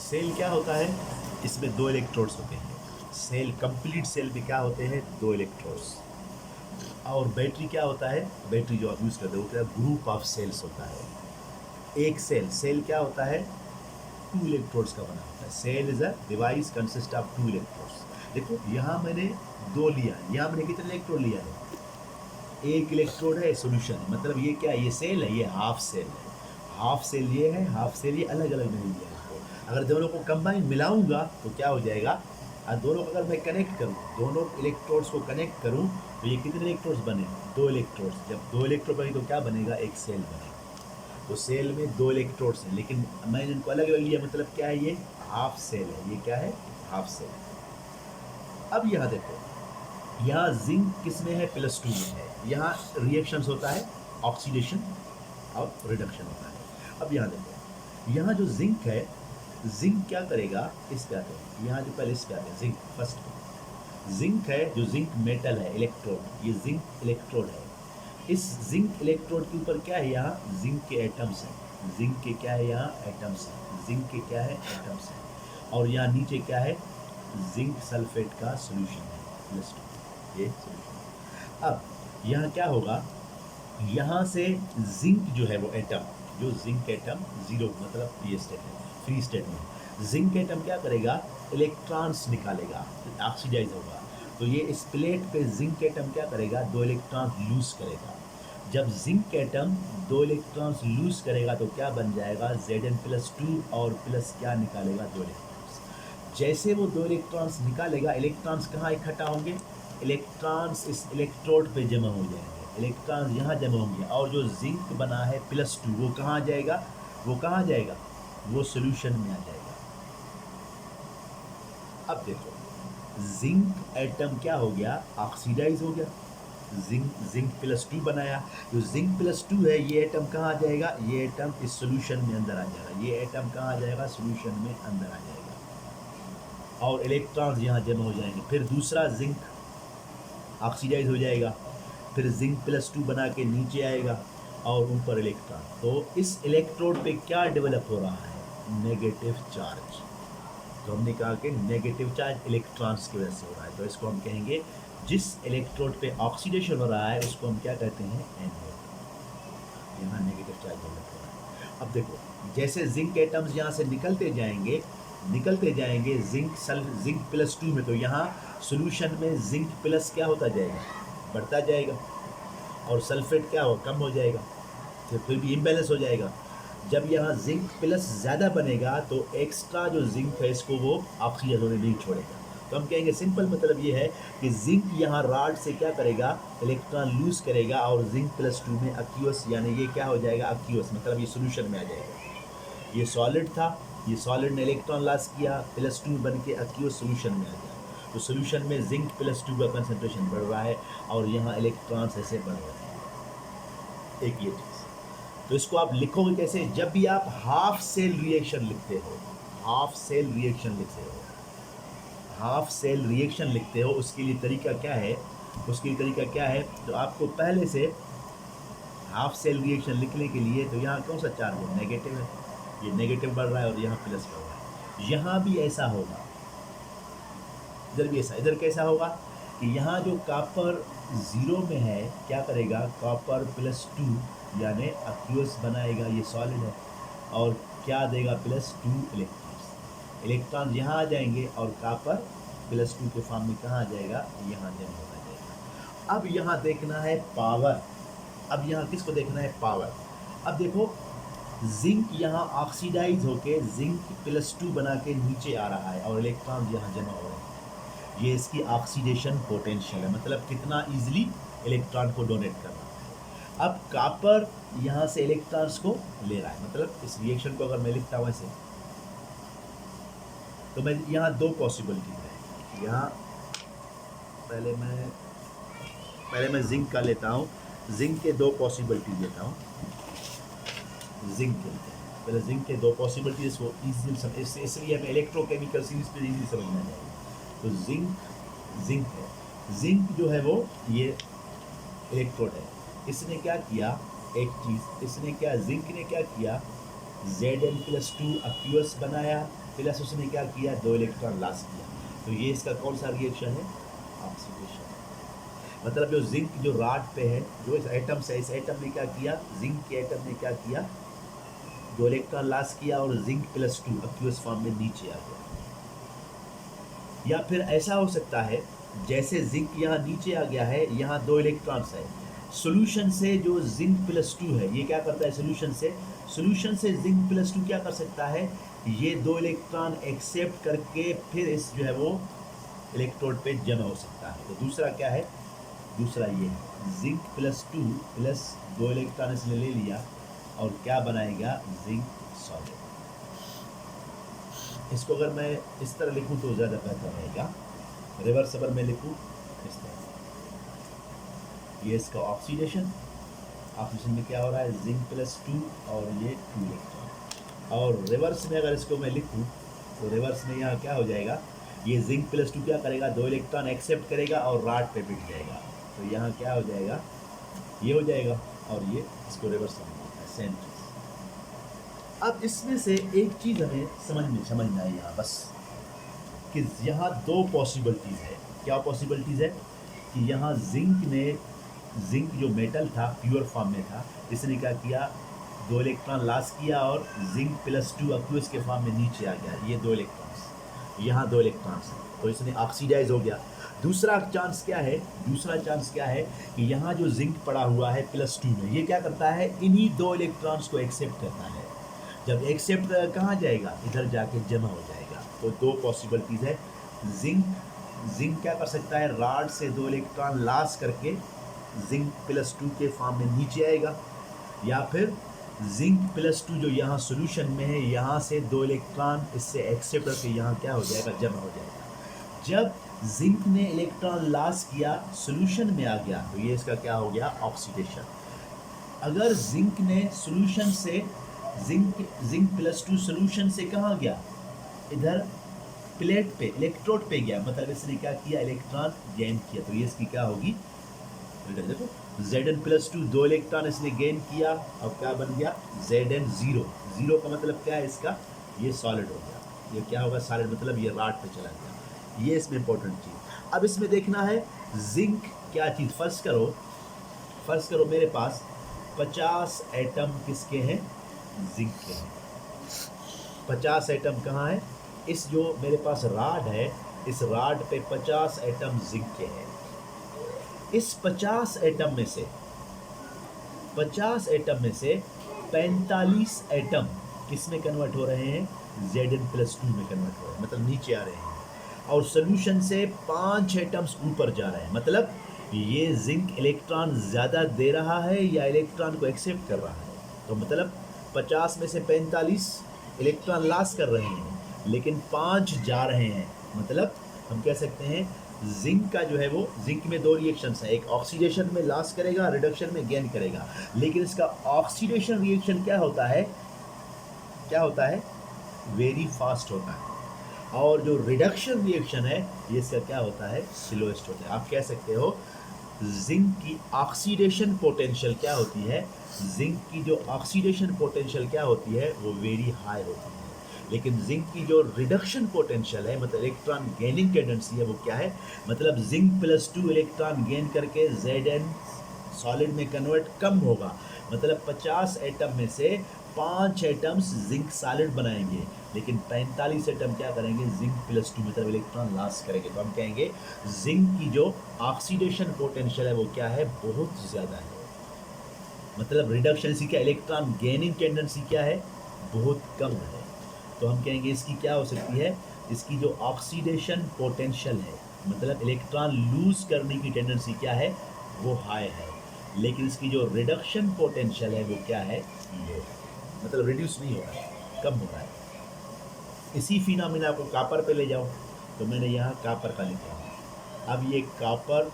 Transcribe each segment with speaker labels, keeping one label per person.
Speaker 1: Cell क्या होता है, इसमें दो इलेक्ट्रोड्स होते हैं। सेल, कंप्लीट सेल में क्या होते हैं, दो इलेक्ट्रोड्स। और बैटरी क्या होता है, बैटरी जो आप यूज़ करते हो वो क्या, ग्रुप ऑफ सेल्स होता है। एक सेल क्या होता है, टू इलेक्ट्रोड्स का बना होता है। Cell is a device consist of two electrodes. देखो यहाँ मैंने दो लिया, यहाँ मैंने कितने इलेक्ट्रोड लिया है, एक इलेक्ट्रोड है सॉल्यूशन, मतलब ये क्या है, ये सेल है, ये हाफ सेल है। हाफ सेल ये है, हाफ सेल ये, अलग अलग नहीं लिया इसको। अगर दोनों को कंबाइन मिलाऊंगा तो क्या हो जाएगा, और दोनों को अगर मैं कनेक्ट करूँ, दोनों इलेक्ट्रोड्स को कनेक्ट करूँ तो ये कितने इलेक्ट्रोड्स बने, दो इलेक्ट्रोड्स। जब दो इलेक्ट्रोड बने तो क्या बनेगा, एक सेल बनेगा। तो सेल में दो इलेक्ट्रोड्स हैं, लेकिन मैंने इनको अलग अलग लिया, मतलब क्या है, ये हाफ सेल है, ये क्या है, हाफ सेल। अब यहाँ देखो, यहाँ जिंक किस में है, +2 में है। यहाँ रिएक्शंस होता है, ऑक्सीडेशन और रिडक्शन होता है। अब यहाँ देखो, यहाँ जो जिंक है, जिंक क्या करेगा, इस पे आते हैं, यहाँ जो पहले इस पे आते हैं, जिंक फर्स्ट जिंक है, जो जिंक मेटल है, इलेक्ट्रोड, ये जिंक इलेक्ट्रोड है। इस जिंक इलेक्ट्रोड के ऊपर क्या है, यहाँ जिंक के एटम्स हैं, जिंक के क्या है, यहाँ एटम्स हैं, जिंक के क्या है, एटम्स हैं। और यहाँ नीचे क्या है, जिंक सल्फेट का सॉल्यूशन है, +2, ये सॉल्यूशन। अब यहाँ क्या होगा, यहाँ से जिंक जो है वो एटम, जो जिंक एटम जीरो, मतलब ये स्टेट है, फ्री स्टेट में जिंक एटम क्या करेगा, इलेक्ट्रॉन्स निकालेगा, ऑक्सीडाइज होगा। तो ये इस प्लेट पे जिंक एटम क्या करेगा, दो इलेक्ट्रॉन लूज करेगा। जब जिंक एटम दो इलेक्ट्रॉन्स लूज करेगा तो क्या बन जाएगा, Zn+2 और प्लस क्या निकालेगा, दो इलेक्ट्रॉन्स। जैसे वो दो इलेक्ट्रॉन्स निकालेगा, इलेक्ट्रॉन्स कहाँ इकट्ठा होंगे, इलेक्ट्रॉन्स इस इलेक्ट्रोड पे जमा हो जाएंगे, इलेक्ट्रॉन्स यहाँ जमा होंगे। और जो जिंक बना है +2, वो कहाँ जाएगा, वो कहाँ जाएगा, वो सोल्यूशन में आ जाएगा। अब देखो, जिंक एटम क्या हो गया, ऑक्सीडाइज हो गया, जिंक +2 बनाया। जो जिंक +2 है, ये एटम कहाँ आ जाएगा, ये एटम इस सॉल्यूशन में अंदर आ जाएगा, ये एटम कहाँ आ जाएगा, सॉल्यूशन में अंदर आ जाएगा। और इलेक्ट्रॉन्स यहाँ जमा हो जाएंगे। फिर दूसरा जिंक ऑक्सीडाइज हो जाएगा, फिर जिंक +2 बना के नीचे आएगा और ऊपर इलेक्ट्रॉन। तो इस इलेक्ट्रोड पे क्या डेवलप हो रहा है, नेगेटिव चार्ज। तो हमने कहा कि नेगेटिव चार्ज इलेक्ट्रॉन्स की वजह से हो रहा है। तो इसको हम कहेंगे, जिस इलेक्ट्रोड पे ऑक्सीडेशन हो रहा है उसको हम क्या कहते हैं, एनोड। यहाँ नेगेटिव चार्ज डेवलप हो रहा है। अब देखो, जैसे जिंक एटम्स यहाँ से निकलते जाएंगे जिंक +2 में, तो यहाँ सोल्यूशन में जिंक प्लस क्या होता जाएगा, बढ़ता जाएगा, और सल्फेट क्या हो, कम हो जाएगा, तो फिर भी इम्बैलेंस हो जाएगा। जब यहाँ जिंक प्लस ज़्यादा बनेगा तो एक्स्ट्रा जो जिंक है इसको वो ऑक्सीजन होने नहीं छोड़ेगा। तो हम कहेंगे, सिंपल मतलब ये है कि जिंक यहाँ रॉड से क्या करेगा, इलेक्ट्रॉन लूज करेगा, और जिंक +2 में एक्यूअस, यानी ये क्या हो जाएगा, एक्यूअस, मतलब ये सोल्यूशन में आ जाएगा। ये सॉलिड था, ये सॉलिड ने इलेक्ट्रॉन लॉस किया, +2 बन के एक्यूअस सोल्यूशन में आ गया। तो सोल्यूशन में जिंक +2 का कंसनट्रेशन बढ़ रहा है और यहाँ इलेक्ट्रॉन्स ऐसे बढ़ रहे हैं। एक ये चीज़। तो इसको आप लिखोगे कैसे, जब भी आप हाफ सेल रिएक्शन लिखते हो, हाफ सेल रिएक्शन लिखते हो, हाफ सेल रिएक्शन लिखते हो, उसके लिए तरीका क्या है, उसके लिए तरीका क्या है, तो आपको पहले से हाफ सेल रिएक्शन लिखने के लिए, तो यहाँ कौन सा चार्ज है, नेगेटिव है, ये नेगेटिव बढ़ रहा है और यहाँ प्लस बढ़ रहा है। यहाँ भी ऐसा होगा, इधर भी ऐसा, इधर कैसा होगा कि यहाँ जो कॉपर 0 में है क्या करेगा, कॉपर +2 यानी एक्यूअस बनाएगा, ये सॉलिड है, और क्या देगा, +2 इलेक्ट्रॉन्स। इलेक्ट्रॉन यहाँ आ जाएंगे और कॉपर +2 के फॉर्म में कहाँ आ जाएगा, यहाँ जमा हो जाएगा। अब यहाँ देखना है पावर, अब यहाँ किसको देखना है, पावर। अब देखो, जिंक यहाँ ऑक्सीडाइज होके जिंक +2 बना के नीचे आ रहा है और इलेक्ट्रॉन यहाँ जमा हो रहे हैं। ये इसकी ऑक्सीडेशन पोटेंशियल है, मतलब कितना इजीली इलेक्ट्रॉन को डोनेट कर रहा है। अब कॉपर यहाँ से इलेक्ट्रॉन्स को ले रहा है, मतलब इस रिएक्शन को अगर मैं लिखता हूँ ऐसे, तो मैं यहाँ दो पॉसिबिलिटी है। यहाँ पहले मैं जिंक का लेता हूँ, जिंक के दो पॉसिबिलिटी लेता हूँ, जिंक के पहले जिंक के दो पॉसिबिलिटी, इसको ईजिली इसलिए हमें इलेक्ट्रोकेमिकल सीरीज पे ईजिली समझना चाहिए। तो जिंक है, जिंक जो है वो ये इलेक्ट्रोड है। इसने क्या किया, एक चीज़ इसने क्या, जिंक ने क्या किया, Zn+2 एक्यूअस बनाया प्लस उसने क्या किया, 2 इलेक्ट्रॉन लॉस किया। तो ये इसका कौन सा रिएक्शन है, ऑक्सीडेशन। मतलब जो जिंक जो रॉड पे है, जो इस एटम से, इस एटम ने क्या किया, जिंक के एटम ने क्या किया, 2 इलेक्ट्रॉन लॉस किया और जिंक +2 एक्वस फॉर्म में नीचे आ गया। या फिर ऐसा हो सकता है जैसे जिंक यहाँ नीचे आ गया है, यहाँ 2 इलेक्ट्रॉन्स है, सॉल्यूशन से जो जिंक +2 है ये क्या करता है, सॉल्यूशन से जिंक +2 क्या कर सकता है, ये 2 इलेक्ट्रॉन एक्सेप्ट करके फिर इस जो है वो इलेक्ट्रोड पे जमा हो सकता है। तो दूसरा क्या है, दूसरा ये है जिंक +2 प्लस 2 इलेक्ट्रॉन इसने ले लिया और क्या बनाएगा, जिंक सॉलिड। इसको अगर मैं इस तरह लिखूं तो ज़्यादा बेहतर रहेगा, रिवर्सिबल में लिखूं इस तरह। ये इसका ऑक्सीडेशन में क्या हो रहा है, जिंक +2 और ये 2 इलेक्ट्रॉन। और रिवर्स में अगर इसको मैं लिखूं तो रिवर्स में यहाँ क्या हो जाएगा, ये जिंक +2 क्या करेगा, 2 इलेक्ट्रॉन एक्सेप्ट करेगा और रॉड पे पिट जाएगा। तो यहाँ क्या हो जाएगा, ये हो जाएगा और ये इसको रिवर्स में होता है, सेम चीज़। अब इसमें से एक चीज़ हमें समझना है यहाँ बस, कि यहाँ 2 पॉसिबिलिटीज़ है। क्या पॉसिबिलिटीज़ है कि यहाँ जिंक जो मेटल था प्योर फॉर्म में था, इसने क्या किया, 2 इलेक्ट्रॉन लॉस किया और जिंक +2 एक्वस के फॉर्म में नीचे आ गया। ये 2 इलेक्ट्रॉन्स, यहाँ 2 इलेक्ट्रॉन्स हैं, तो इसने ऑक्सीडाइज हो गया। दूसरा चांस क्या है कि यहाँ जो जिंक पड़ा हुआ है +2 में, ये क्या करता है, इन्हीं 2 इलेक्ट्रॉन्स को एक्सेप्ट करता है। जब एक्सेप्ट कहाँ जाएगा, इधर जाके जमा हो जाएगा। तो 2 पॉसिबिलिटीज़ है। जिंक क्या कर सकता है, रॉड से 2 इलेक्ट्रॉन लॉस करके जिंक +2 के फॉर्म में नीचे आएगा, या फिर जिंक +2 जो यहाँ सॉल्यूशन में है, यहाँ से 2 इलेक्ट्रॉन इससे एक्सेप्ट करके यहाँ क्या हो जाएगा, जमा हो जाएगा। जब जिंक ने इलेक्ट्रॉन लॉस किया, सॉल्यूशन में आ गया, तो ये इसका क्या हो गया, ऑक्सीडेशन। अगर जिंक ने सॉल्यूशन से जिंक +2 सॉल्यूशन से कहाँ गया, इधर प्लेट पे, इलेक्ट्रोड पे गया, मतलब इसने क्या किया, इलेक्ट्रॉन गेन किया। तो ये इसकी क्या होगी, देखो Zn+2 2 इलेक्ट्रॉन इसने गेन किया और क्या बन गया, Zn0। 0 का मतलब क्या है इसका, ये सॉलिड हो गया। ये क्या होगा, सॉलिड मतलब ये रॉड पे चला गया। ये इसमें इंपॉर्टेंट चीज़। अब इसमें देखना है जिंक क्या चीज़, फर्स्ट करो मेरे पास 50 एटम किसके हैं, जिंक के हैं। 50 एटम कहाँ है, इस जो मेरे पास रॉड है, इस रॉड पे 50 एटम जिंक के हैं। इस 50 एटम में से 45 एटम किस में कन्वर्ट हो रहे हैं, Zn+2 में कन्वर्ट हो रहे हैं, मतलब नीचे आ रहे हैं। और सोल्यूशन से 5 एटम्स ऊपर जा रहे हैं, मतलब ये जिंक इलेक्ट्रॉन ज़्यादा दे रहा है या इलेक्ट्रॉन को एक्सेप्ट कर रहा है। तो मतलब 50 में से 45 इलेक्ट्रॉन लॉस कर रहे हैं, लेकिन 5 जा रहे हैं। मतलब हम कह सकते हैं जिंक का जो है वो, जिंक में 2 रिएक्शंस है, एक ऑक्सीडेशन में लॉस करेगा, रिडक्शन में गेन करेगा। लेकिन इसका ऑक्सीडेशन रिएक्शन क्या होता है, वेरी फास्ट होता है। और जो रिडक्शन रिएक्शन है, ये इसका क्या होता है, स्लोएस्ट होता है। आप कह सकते हो जिंक की ऑक्सीडेशन पोटेंशियल क्या होती है, जिंक की जो ऑक्सीडेशन पोटेंशियल क्या होती है, वो वेरी हाई होती है। लेकिन जिंक की जो रिडक्शन पोटेंशियल है, मतलब इलेक्ट्रॉन गेनिंग टेंडेंसी है, वो क्या है, मतलब जिंक +2 इलेक्ट्रॉन गेन करके Zn सॉलिड में कन्वर्ट कम होगा। मतलब 50 एटम में से 5 एटम्स जिंक सॉलिड बनाएंगे, लेकिन 45 एटम क्या करेंगे, जिंक +2 मतलब इलेक्ट्रॉन लॉस करेंगे। तो हम कहेंगे जिंक की जो ऑक्सीडेशन पोटेंशियल है वो क्या है, बहुत ज़्यादा है। मतलब रिडक्शन सी क्या, इलेक्ट्रॉन गेनिंग टेंडेंसी क्या है, बहुत कम है। तो हम कहेंगे इसकी क्या हो सकती है, इसकी जो ऑक्सीडेशन पोटेंशियल है, मतलब इलेक्ट्रॉन लूज करने की टेंडेंसी क्या है, वो हाई है। लेकिन इसकी जो रिडक्शन पोटेंशियल है वो क्या है, लो है। मतलब रिड्यूस नहीं हो रहा है, कम हो रहा है। इसी फिनोमेना को कापर पे ले जाओ, तो मैंने यहाँ कापर का लिखा है। अब ये कापर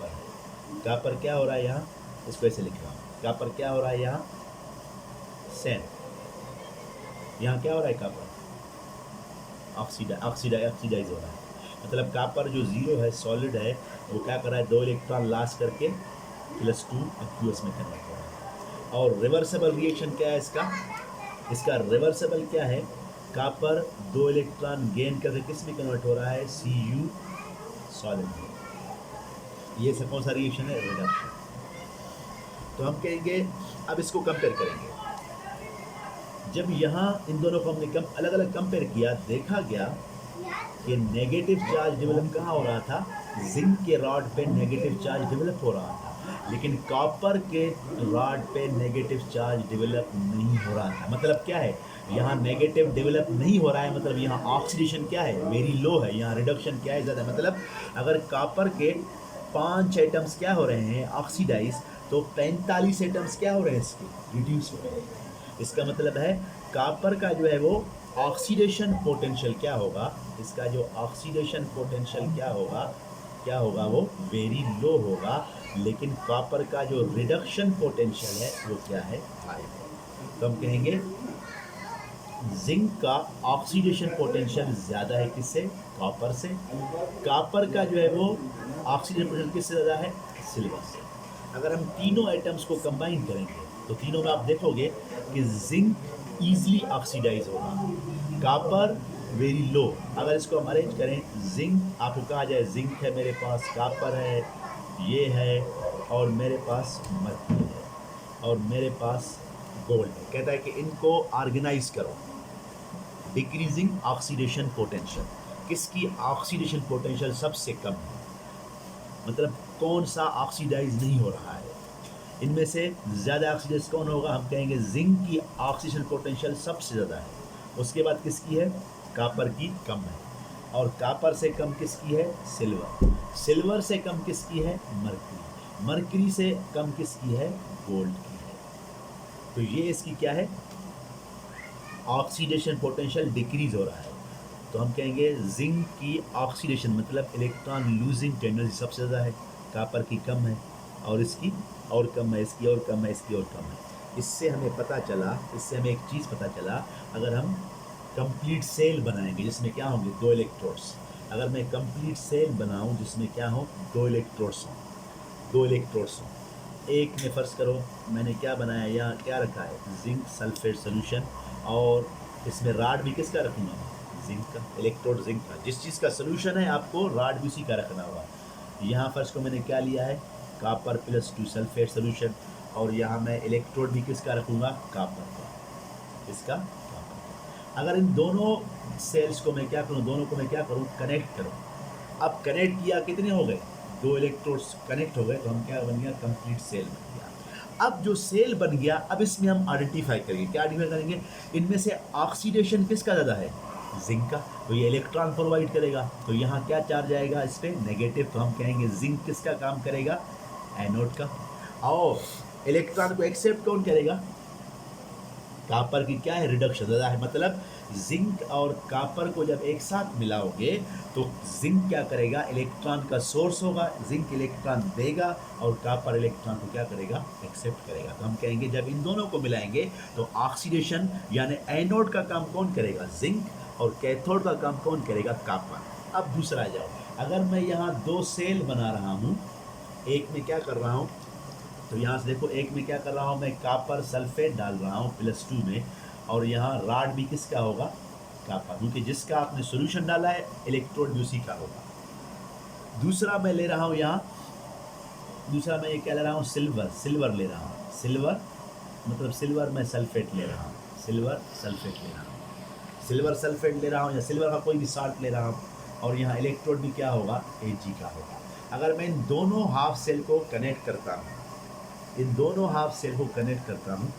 Speaker 1: है, कापर क्या हो रहा है यहाँ, इसको ऐसे लिख रहा हूँ, कापर क्या हो रहा है यहाँ, सेम। यहाँ क्या हो रहा है, कापर ऑक्सीडाइज हो रहा है। मतलब कापर जो 0 है, सॉलिड है, वो क्या कर रहा है, 2 इलेक्ट्रॉन लॉस करके +2 एक्वस में कन्वर्ट हो रहा है। और रिवर्सिबल रिएक्शन क्या है इसका रिवर्सिबल क्या है, कॉपर 2 इलेक्ट्रॉन गेन करके किस में कन्वर्ट हो रहा है, Cu सॉलिड में। ये सब कौन सा रिएक्शन है, रिडक्शन। तो हम कहेंगे, अब इसको कंपेयर करेंगे। जब यहाँ इन दोनों को हमने अलग अलग कंपेयर किया, देखा गया कि नेगेटिव चार्ज डेवलप कहाँ हो रहा था, जिंक के रॉड पे नेगेटिव चार्ज डेवलप हो रहा था, लेकिन कॉपर के रॉड पे नेगेटिव चार्ज डेवलप नहीं हो रहा था। मतलब क्या है, यहाँ नेगेटिव डेवलप नहीं हो रहा है, मतलब यहाँ ऑक्सीडेशन क्या है, वेरी लो है, यहाँ रिडक्शन क्या है, ज़्यादा। मतलब अगर कॉपर के 5 एटम्स क्या हो रहे हैं, ऑक्सीडाइज, तो 45 एटम्स क्या हो रहे हैं, इसके रिड्यूस हो रहे हैं। इसका मतलब है कॉपर का जो है वो ऑक्सीडेशन पोटेंशियल क्या होगा, इसका जो ऑक्सीडेशन पोटेंशियल क्या होगा वो वेरी लो होगा, लेकिन कॉपर का जो रिडक्शन पोटेंशियल है वो क्या है, हाई है। तो हम कहेंगे जिंक का ऑक्सीडेशन पोटेंशियल ज़्यादा है किससे, कॉपर से। कॉपर का जो है वो ऑक्सीडेशन पोटेंशियल किससे ज़्यादा है, सिल्वर से। अगर हम तीनों आइटम्स को कंबाइन करेंगे तो तीनों में आप देखोगे कि जिंक ईजिली ऑक्सीडाइज होगा, कॉपर वेरी लो। अगर इसको हम अरेंज करें, जिंक आपको कहा जाए, जिंक है मेरे पास, कॉपर है, ये है, और मेरे पास मर्क्यूरी है, और मेरे पास गोल्ड है। कहता है कि इनको ऑर्गेनाइज करो, डिक्रीजिंग ऑक्सीडेशन पोटेंशियल। किसकी ऑक्सीडेशन पोटेंशियल सबसे कम है, मतलब कौन सा ऑक्सीडाइज नहीं हो रहा है, इनमें से ज़्यादा ऑक्सीडाइज कौन होगा, हम कहेंगे जिंक की ऑक्सीडेशन पोटेंशियल सबसे ज़्यादा है। उसके बाद किसकी है, कॉपर की कम है, और कॉपर से कम किसकी है, सिल्वर। सिल्वर से कम किसकी है, मर्क्यूरी। मर्क्यूरी से कम किसकी है, गोल्ड की है। तो ये इसकी क्या है, ऑक्सीडेशन पोटेंशियल डिक्रीज हो रहा है। तो हम कहेंगे जिंक की ऑक्सीडेशन मतलब इलेक्ट्रॉन लूजिंग टेंडेंसी सबसे ज़्यादा है, कॉपर की कम है, और इसकी और कम है, इसकी और कम है, इसकी और कम है। इससे हमें पता चला, इससे हमें एक चीज़ पता चला, अगर हम कंप्लीट सेल बनाएंगे जिसमें क्या होंगे, 2 इलेक्ट्रोड्स। अगर मैं कंप्लीट सेल बनाऊं जिसमें क्या हो, 2 इलेक्ट्रोड्स हों, 2 इलेक्ट्रोड्स हों। एक में फ़र्ज़ करो मैंने क्या बनाया, यहाँ क्या रखा है, जिंक सल्फेट सोल्यूशन, और इसमें राड भी किसका रखूँगा, जिंक का, इलेक्ट्रोड जिंक का। जिस चीज़ का सोल्यूशन है आपको राड भी उसी का रखना होगा। यहाँ फ़र्ज़ को मैंने क्या लिया है, कॉपर +2 सल्फेट सोल्यूशन, और यहाँ मैं इलेक्ट्रोड भी किसका रखूँगा, कॉपर का, इसका कॉपर का। अगर इन दोनों सेल्स को मैं क्या करूँ, दोनों को मैं क्या करूँ, कनेक्ट करूँ। अब कनेक्ट किया, कितने हो गए, 2 इलेक्ट्रोड्स कनेक्ट हो गए, तो हम क्या बन गया, कंप्लीट सेल बन गया। अब जो सेल बन गया, अब इसमें हम आइडेंटिफाई करेंगे, क्या आइडेंटिफाई करेंगे, इनमें से ऑक्सीडेशन किसका ज़्यादा है, जिंक का, तो ये इलेक्ट्रॉन प्रोवाइड करेगा, तो यहाँ क्या चार्ज आएगा, इस पर नेगेटिव, तो हम कहेंगे जिंक किसका काम करेगा, एनोड का। और इलेक्ट्रॉन को एक्सेप्ट कौन करेगा, कॉपर की क्या है, रिडक्शन ज़्यादा है। मतलब जिंक और कॉपर को जब एक साथ मिलाओगे तो जिंक क्या करेगा, इलेक्ट्रॉन का सोर्स होगा, जिंक इलेक्ट्रॉन देगा, और कॉपर इलेक्ट्रॉन को क्या करेगा, एक्सेप्ट करेगा। तो हम कहेंगे जब इन दोनों को मिलाएंगे तो ऑक्सीडेशन यानी एनोड का काम कौन करेगा, जिंक, और कैथोड का काम कौन करेगा, कॉपर। अब दूसरा आ जाओ, अगर मैं यहाँ 2 सेल बना रहा हूँ, एक में क्या कर रहा हूँ, तो यहाँ से देखो, एक में क्या कर रहा हूँ मैं, कॉपर सल्फेट डाल रहा हूँ +2 में, और यहाँ राड भी किसका होगा, कॉपर, क्योंकि जिसका आपने सॉल्यूशन डाला है इलेक्ट्रोड भी उसी का होगा। दूसरा मैं ले रहा हूँ यहाँ, दूसरा मैं ये क्या ले रहा हूँ, सिल्वर ले रहा हूँ। सिल्वर मतलब सिल्वर में सल्फेट ले रहा हूँ, सिल्वर सल्फेट ले रहा हूँ, सिल्वर सल्फेट ले रहा हूँ, या सिल्वर का कोई भी साल्ट ले रहा हूँ, और यहाँ इलेक्ट्रोड भी क्या होगा, Ag का होगा। अगर मैं इन दोनों हाफ सेल को कनेक्ट करता हूँ, इन दोनों हाफ सेल को कनेक्ट करता हूँ,